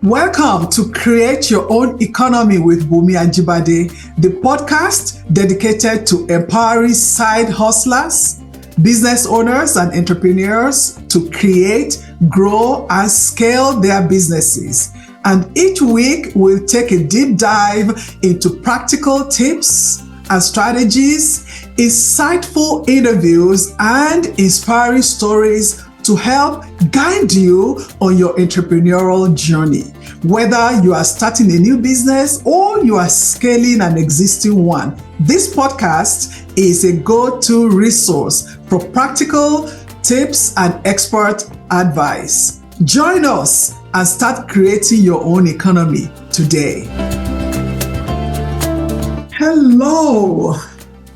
Welcome to Create Your Own Economy with Bunmi Ajibade, the podcast dedicated to empowering side hustlers, business owners, and entrepreneurs to create, grow, and scale their businesses. And each week, we'll take a deep dive into practical tips and strategies, insightful interviews, and inspiring stories to help guide you on your entrepreneurial journey. Whether you are starting a new business or you are scaling an existing one, this podcast is a go-to resource for practical tips and expert advice. Join us and start creating your own economy today. Hello,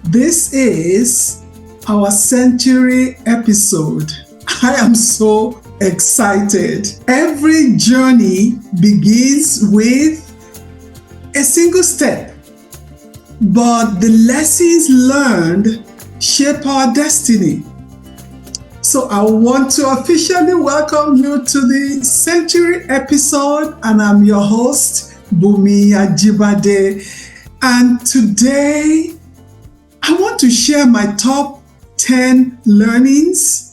this is our century episode. I am so excited. Every journey begins with a single step, but the lessons learned shape our destiny. So I want to officially welcome you to the century episode, and I'm your host, Bunmi Ajibade. And today, I want to share my top 10 learnings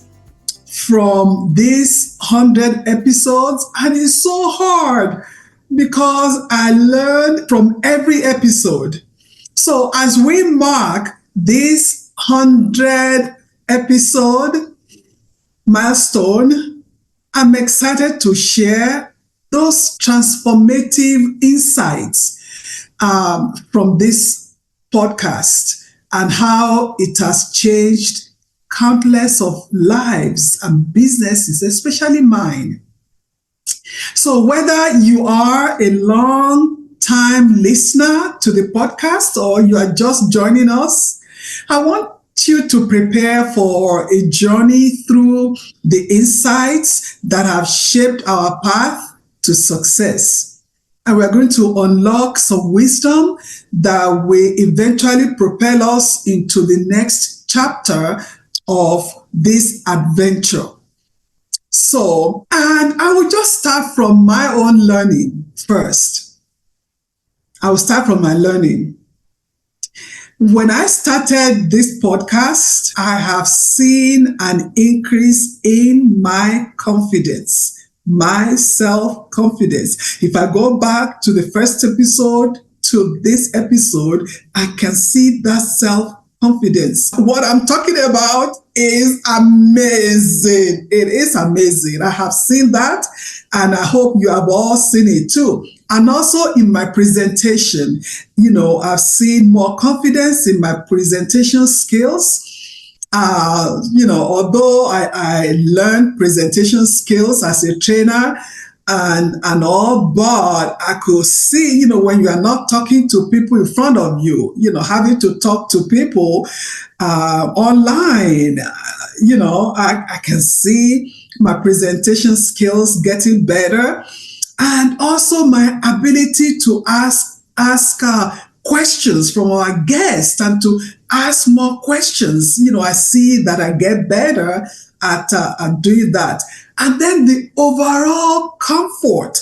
from these 100 episodes, and it's so hard because I learned from every episode. So as we mark this 100 episode milestone, I'm excited to share those transformative insights from this podcast and how it has changed countless of lives and businesses, especially mine. So whether you are a long-time listener to the podcast or you are just joining us, I want you to prepare for a journey through the insights that have shaped our path to success. And we're going to unlock some wisdom that will eventually propel us into the next chapter of this adventure. So, and I will just start from my own learning first. I will start from my learning. When I started this podcast, I have seen an increase in my confidence, my self-confidence. If I go back to the first episode to this episode, I can see that self-confidence. What I'm talking about is amazing. It is amazing. I have seen that, and I hope you have all seen it too. And also in my presentation, I've seen more confidence in my presentation skills. Although I learned presentation skills as a trainer and all, but I could see, when you are not talking to people in front of you, having to talk to people online, I can see my presentation skills getting better, and also my ability to ask questions from our guests and to ask more questions. I see that I get better at doing that. And then the overall comfort,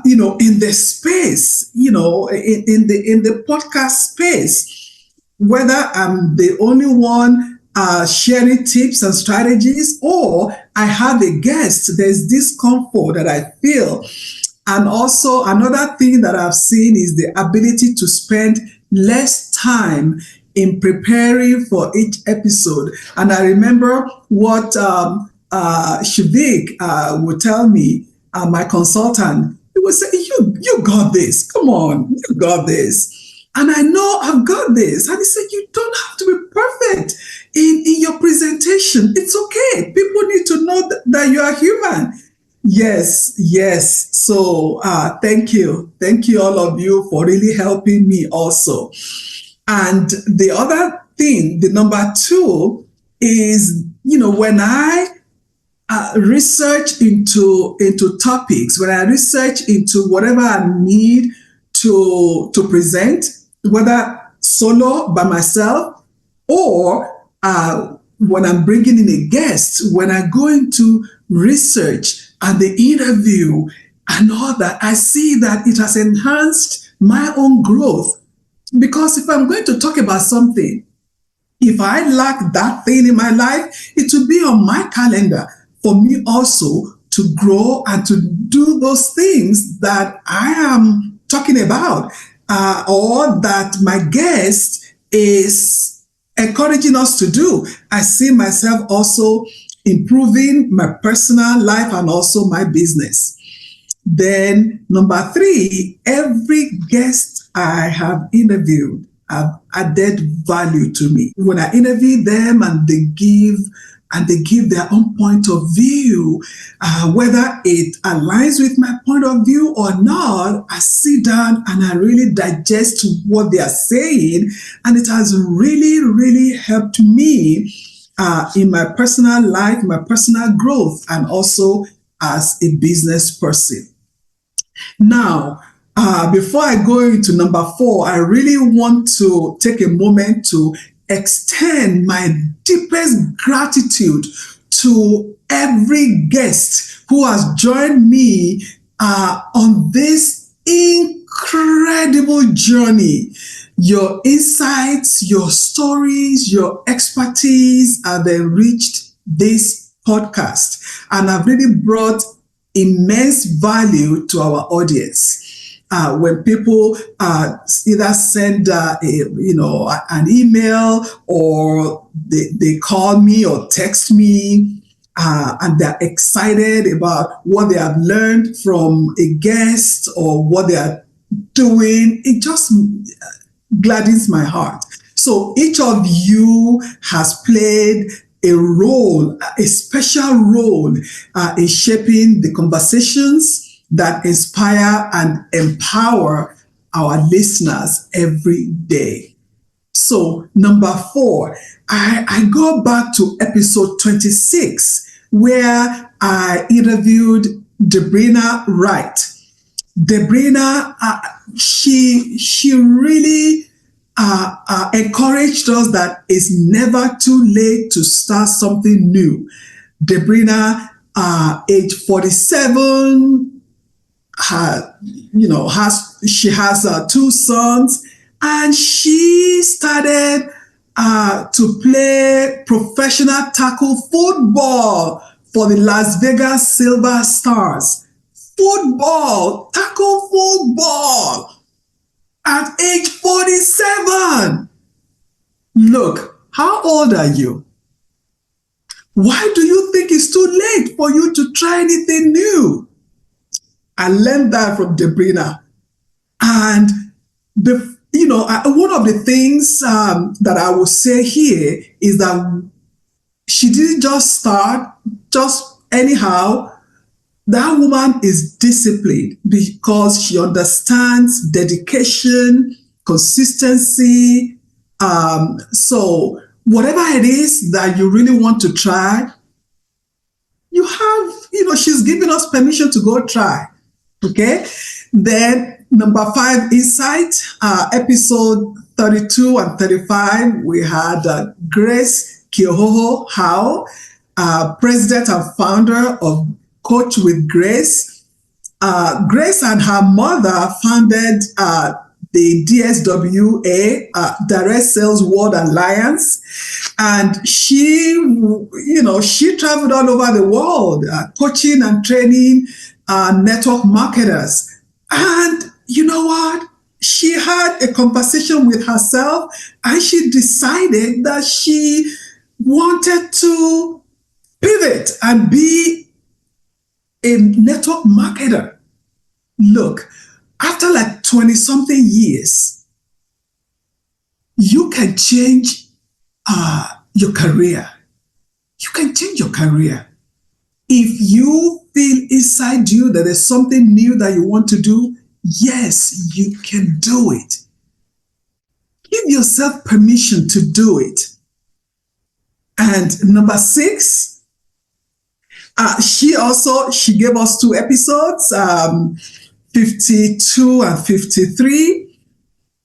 in the space, in the podcast space, whether I'm the only one sharing tips and strategies or I have a guest, there's this comfort that I feel. And also another thing that I've seen is the ability to spend less time in preparing for each episode. And I remember what Shivik would tell me, my consultant. He would say, you got this. Come on, you got this. And I know I've got this. And he said, you don't have to be perfect in your presentation. It's okay. People need to know that you are human. Yes. So thank you. Thank you, all of you, for really helping me also. And the other thing, the number two, is, when I research into topics, when I research into whatever I need to present, whether solo by myself or when I'm bringing in a guest, when I go into research and the interview and all that, I see that it has enhanced my own growth. Because if I'm going to talk about something, if I lack that thing in my life, it will be on my calendar for me also to grow and to do those things that I am talking about, or that my guest is encouraging us to do. I see myself also improving my personal life and also my business. Then, number three, every guest I have interviewed have added value to me. When I interview them and they give their own point of view, whether it aligns with my point of view or not, I sit down and I really digest what they are saying, and it has really, really helped me in my personal life, my personal growth, and also as a business person. Now, before I go into number four, I really want to take a moment to extend my deepest gratitude to every guest who has joined me on this incredible journey. Your insights, your stories, your expertise have enriched this podcast and have really brought immense value to our audience. When people either send an email, or they call me or text me, and they're excited about what they have learned from a guest or what they are doing, it just gladdens my heart. So each of you has played a role, a special role in shaping the conversations that inspire and empower our listeners every day. So, number four, I go back to episode 26, where I interviewed Debrina Wright. Debrina, she really encouraged us that it's never too late to start something new. Debrina, age 47, she has two sons, and she started to play professional tackle football for the Las Vegas Silver Stars. Football, tackle football at age 47. Look, how old are you? Why do you think it's too late for you to try anything new? I learned that from Debrina. And one of the things that I will say here is that she didn't just start just anyhow. That woman is disciplined because she understands dedication, consistency. So whatever it is that you really want to try, you have, she's giving us permission to go try. Okay. Then number five, insight, episode 32 and 35, we had Grace Kiohoho Howe, president and founder of Coach with Grace. Grace and her mother founded the DSWA, Direct Sales World Alliance. And she traveled all over the world, coaching and training network marketers. And you know what? She had a conversation with herself, and she decided that she wanted to pivot and be a network marketer. Look, after like 20-something years, you can change your career. You can change your career. If you feel inside you that there's something new that you want to do, yes, you can do it. Give yourself permission to do it. And number six, she gave us two episodes, 52 and 53.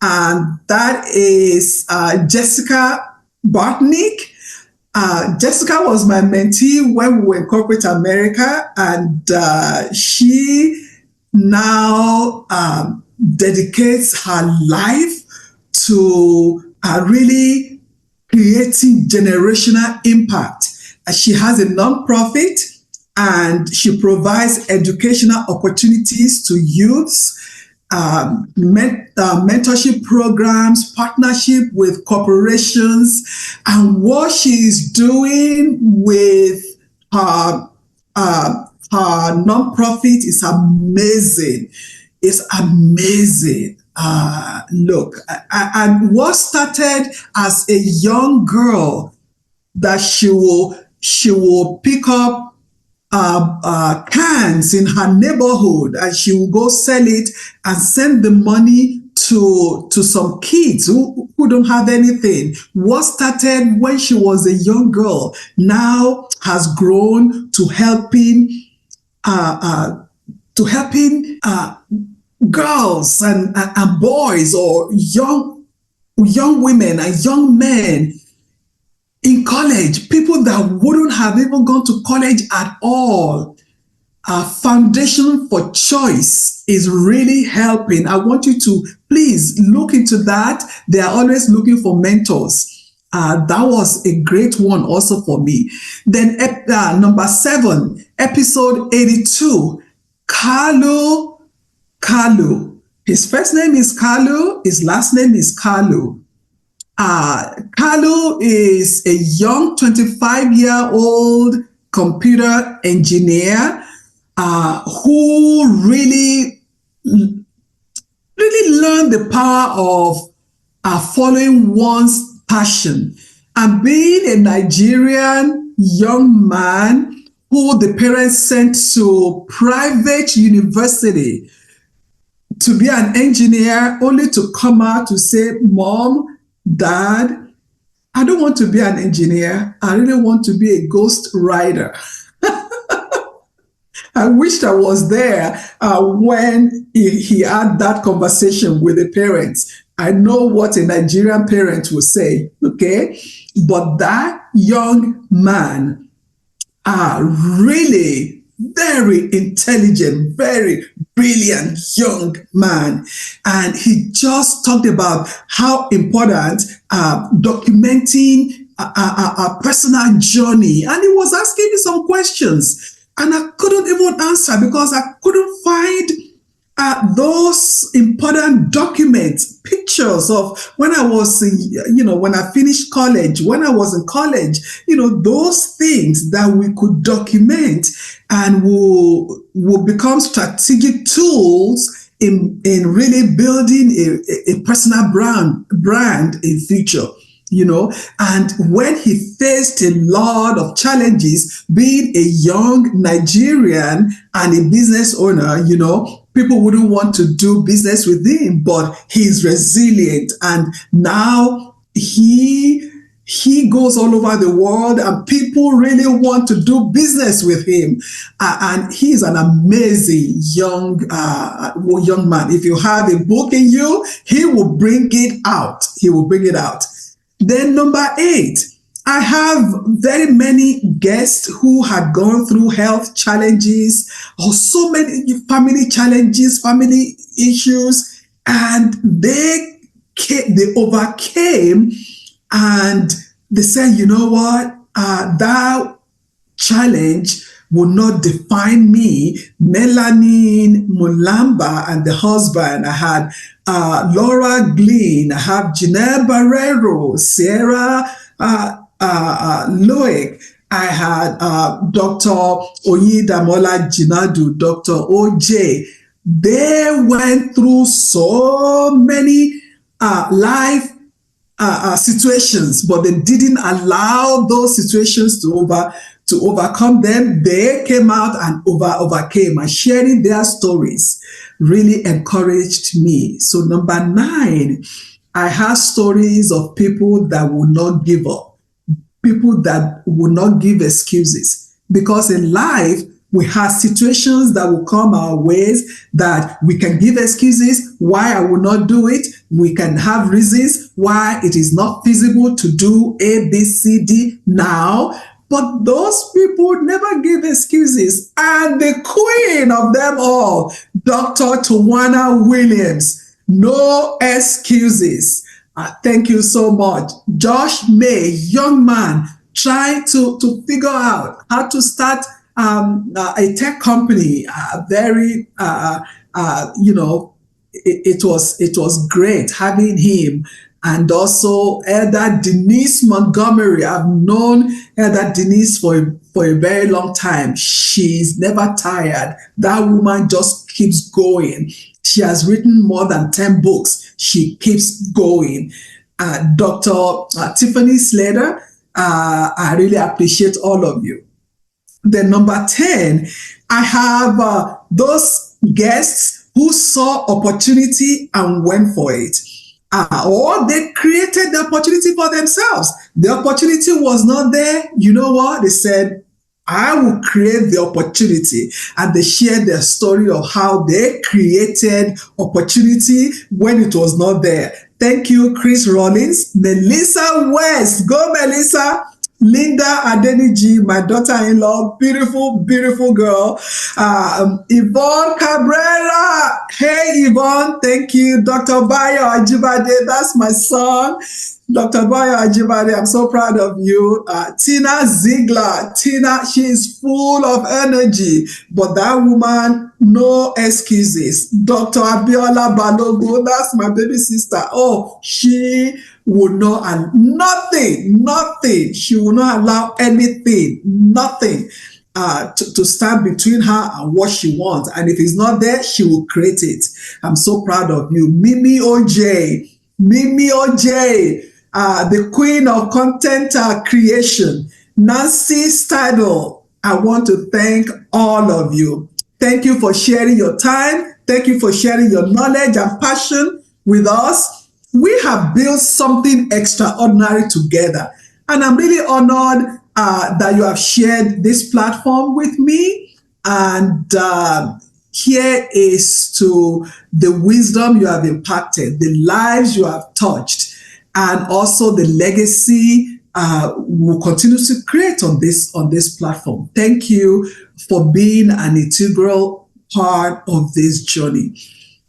And that is Jessica Bartnick. Jessica was my mentee when we were in corporate America, and she now dedicates her life to really creating generational impact. She has a nonprofit and she provides educational opportunities to youths, mentorship programs, partnership with corporations, and what she is doing with her, her nonprofit is amazing. It's amazing. Look, and what started as a young girl that she will pick up cans in her neighborhood and she will go sell it and send the money to some kids who don't have anything. What started when she was a young girl now has grown to helping girls and boys, or young women and young men in college, people that wouldn't have even gone to college at all. Foundation for Choice is really helping. I want you to please look into that. They are always looking for mentors. That was a great one also for me. Then number 7, episode 82, Kalu. His first name is Kalu. His last name is Kalu. Kalu is a young 25-year-old computer engineer who really learned the power of following one's passion. And being a Nigerian young man who the parents sent to private university to be an engineer, only to come out to say, Mom, Dad, I don't want to be an engineer. I really want to be a ghost rider. I wished I was there when he had that conversation with the parents. I know what a Nigerian parent would say, okay? But that young man, really very intelligent, very brilliant young man. And he just talked about how important documenting a personal journey. And he was asking me some questions. And I couldn't even answer because I couldn't find those important documents, pictures of when I was, when I finished college, when I was in college, those things that we could document and will become strategic tools in really building a personal brand in future. And when he faced a lot of challenges, being a young Nigerian and a business owner, people wouldn't want to do business with him, but he's resilient. And now he goes all over the world and people really want to do business with him. And he's an amazing young man. If you have a book in you, he will bring it out. He will bring it out. Then number 8, I have very many guests who had gone through health challenges or so many family challenges, family issues, and they overcame, and they said, you know what, that challenge will not define me. Melanie Mulamba and the husband. I had Laura Glean. I have Janelle Barrero, Sierra Loic. I had Dr. Oyidamola Jinadu, Dr. OJ. They went through so many life situations, but they didn't allow those situations to overcome them. They came out and overcame, and sharing their stories really encouraged me. So number 9, I have stories of people that will not give up, people that will not give excuses, because in life, we have situations that will come our ways that we can give excuses why I will not do it. We can have reasons why it is not feasible to do A, B, C, D now. But those people never give excuses. And the queen of them all, Dr. Tawana Williams, no excuses. Thank you so much. Josh May, young man, trying to figure out how to start a tech company. Very, it was great having him. And also Elder Denise Montgomery. I've known Elder Denise for a very long time. She's never tired. That woman just keeps going. She has written more than 10 books. She keeps going. Dr. Tiffany Slater, I really appreciate all of you. Then number 10, I have those guests who saw opportunity and went for it. Or they created the opportunity for themselves. The opportunity was not there. You know what? They said, I will create the opportunity. And they shared their story of how they created opportunity when it was not there. Thank you, Chris Rollins. Melissa West. Go, Melissa. Linda Adeniji, my daughter-in-law, beautiful, beautiful girl. Yvonne Cabrera. Hey, Yvonne, thank you. Dr. Bayo Ajibade, that's my son. Dr. Bayo Ajibade, I'm so proud of you. Tina Ziegler. Tina, she is full of energy, but that woman, no excuses. Dr. Abiola Balogo, that's my baby sister. Oh, she would not, and nothing. She will not allow anything, nothing to stand between her and what she wants. And if it's not there, she will create it. I'm so proud of you. Mimi OJ, the queen of content creation. Nancy Stidle, I want to thank all of you. Thank you for sharing your time. Thank you for sharing your knowledge and passion with us. We have built something extraordinary together. And I'm really honored that you have shared this platform with me. And here is to the wisdom you have impacted, the lives you have touched, and also the legacy we'll continue to create on this platform. Thank you for being an integral part of this journey.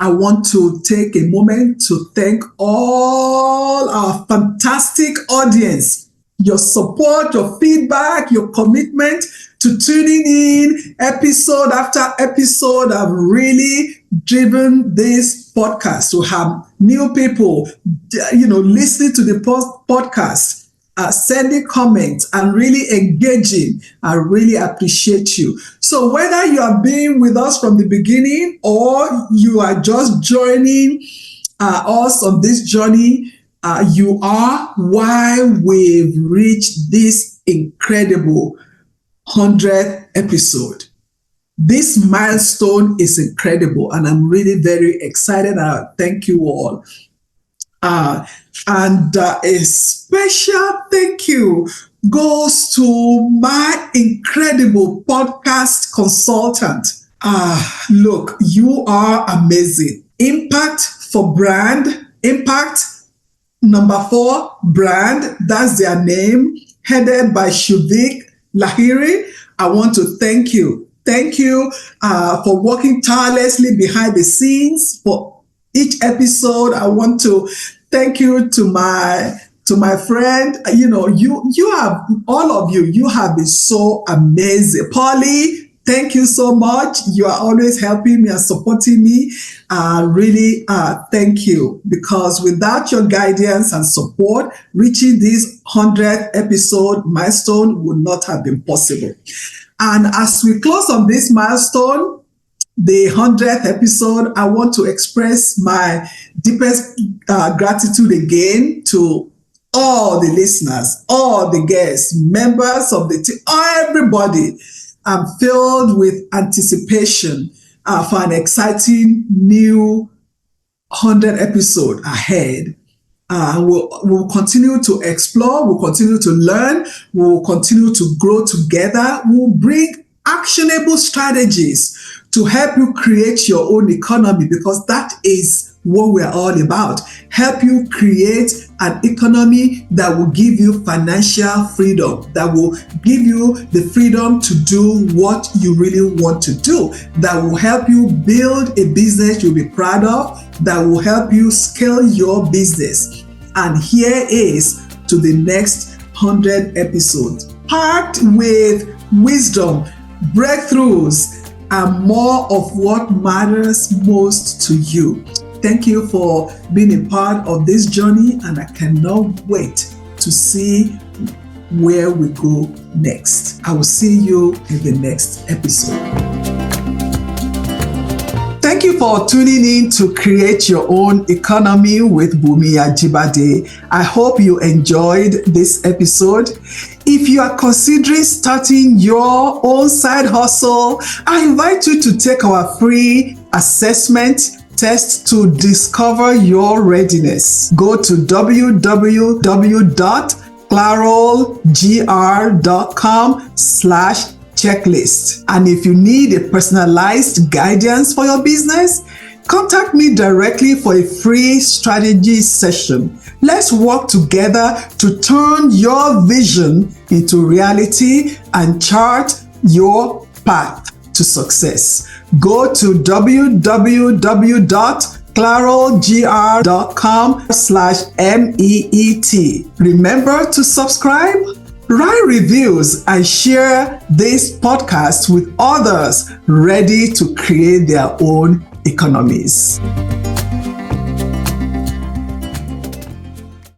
I want to take a moment to thank all our fantastic audience. Your support, your feedback, your commitment to tuning in episode after episode have really driven this podcast to have new people, listening to the podcast. Sending comments and really engaging. I really appreciate you. So whether you have been with us from the beginning or you are just joining us on this journey, you are why we've reached this incredible 100th episode. This milestone is incredible, and I'm really very excited. Thank you all. And a special thank you goes to my incredible podcast consultant. Look, you are amazing. Impact for brand. Impact number 4, brand. That's their name. Headed by Shuvik Lahiri. I want to thank you. Thank you for working tirelessly behind the scenes for each episode. I want to thank you to my friend. You have, all of you have been so amazing. Polly, thank you so much. You are always helping me and supporting me. Really, thank you, because without your guidance and support, reaching this 100th episode milestone would not have been possible. And as we close on this milestone, the 100th episode, I want to express my deepest gratitude again to all the listeners, all the guests, members of the team, everybody. I'm filled with anticipation for an exciting new 100th episode ahead. We'll continue to explore, we'll continue to learn, we'll continue to grow together, we'll bring actionable strategies to help you create your own economy, because that is what we're all about. Help you create an economy that will give you financial freedom, that will give you the freedom to do what you really want to do, that will help you build a business you'll be proud of, that will help you scale your business. And here is to the next 100 episodes, packed with wisdom, breakthroughs, and more of what matters most to you. Thank you for being a part of this journey, and I cannot wait to see where we go next. I will see you in the next episode. Thank you for tuning in to Create Your Own Economy with Bunmi Ajibade. I hope you enjoyed this episode. If you are considering starting your own side hustle, I invite you to take our free assessment test to discover your readiness. Go to www.clarolgr.com/checklist. And if you need a personalized guidance for your business, contact me directly for a free strategy session. Let's work together to turn your vision into reality and chart your path to success. Go to www.clarolgr.com/MEET. Remember to subscribe, write reviews, and share this podcast with others ready to create their own economies.